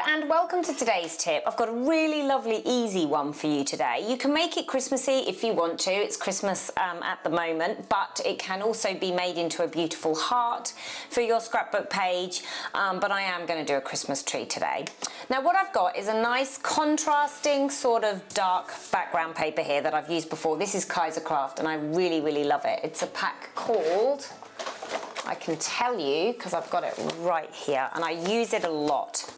and welcome to today's tip. I've got a really lovely easy one for you today. You can make it Christmassy if you want to. It's Christmas at the moment, but it can also be made into a beautiful heart for your scrapbook page, but I am going to do a Christmas tree today. Now what I've got is a nice contrasting sort of dark background paper here that I've used before. This is Craft and I really love it. It's a pack called, I can tell you because I've got it right here and I use it a lot.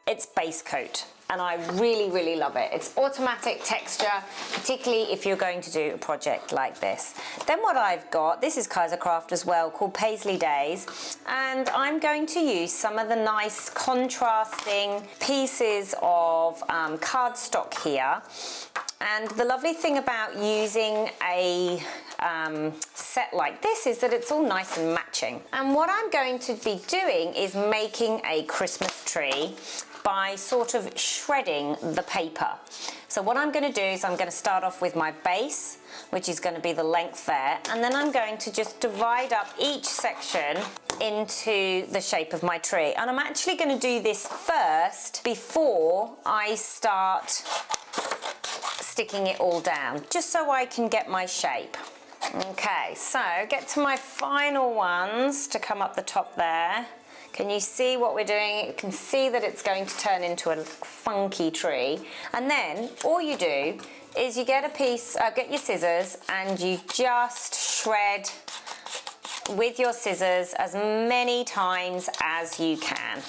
It's Base Coat and I really love it. It's automatic texture, particularly if you're going to do a project like this. Then what I've got, this is Craft as well, called Paisley Days, and I'm going to use some of the nice contrasting pieces of cardstock here. And the lovely thing about using a set like this is that it's all nice and matching. And what I'm going to be doing is making a Christmas tree by sort of shredding the paper. So what I'm going to do is I'm going to start off with my base, which is going to be the length there, and then I'm going to just divide up each section into the shape of my tree. And I'm actually going to do this first before I start sticking it all down, just so I can get my shape. Okay, so get to my final ones to come up the top there. Can you see what we're doing? You can see that it's going to turn into a funky tree. And then all you do is you get a piece, get your scissors and you just shred with your scissors as many times as you can.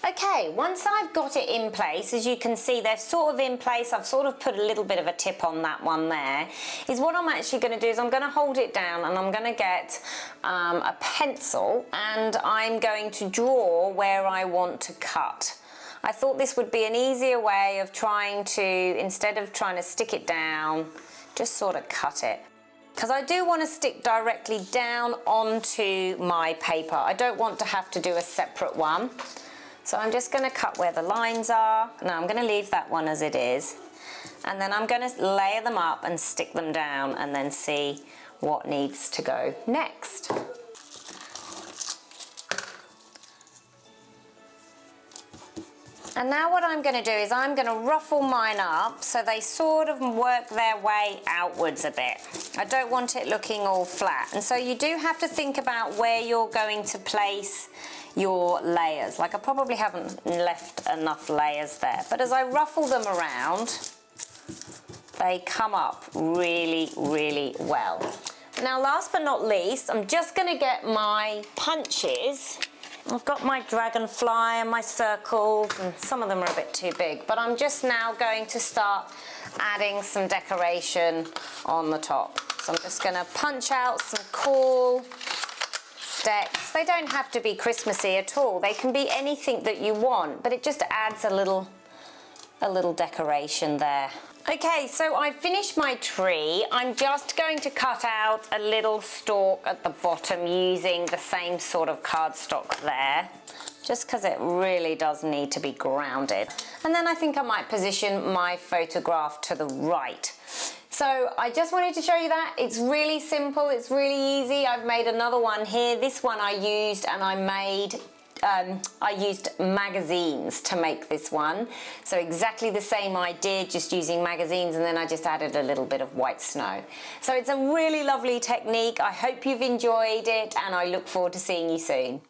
Okay, once I've got it in place, as you can see, they're sort of in place. I've sort of put a little bit of a tip on that one there. Is what I'm actually going to do is I'm going to hold it down and I'm going to get a pencil and I'm going to draw where I want to cut. I thought this would be an easier way of trying to, instead of trying to stick it down, just sort of cut it. Because I do want to stick directly down onto my paper. I don't want to have to do a separate one. So I'm just going to cut where the lines are. Now I'm going to leave that one as it is. And then I'm going to layer them up and stick them down and then see what needs to go next. And now what I'm going to do is I'm going to ruffle mine up so they sort of work their way outwards a bit. I don't want it looking all flat. And so you do have to think about where you're going to place your layers. Like I probably haven't left enough layers there, but as I ruffle them around, they come up really well. Now last but not least, I'm just going to get my punches. I've got my dragonfly and my circles, and some of them are a bit too big, but I'm just now going to start adding some decoration on the top. So I'm just going to punch out some cool decks. They don't have to be Christmassy at all. They can be anything that you want, but it just adds a little decoration there. Okay, so I've finished my tree. I'm just going to cut out a little stalk at the bottom using the same sort of cardstock there, just because it really does need to be grounded. And then I think I might position my photograph to the right. So I just wanted to show you that. It's really simple, it's really easy. I've made another one here. This one I used and I used magazines to make this one. So exactly the same idea, just using magazines, and then I just added a little bit of white snow. So it's a really lovely technique. I hope you've enjoyed it and I look forward to seeing you soon.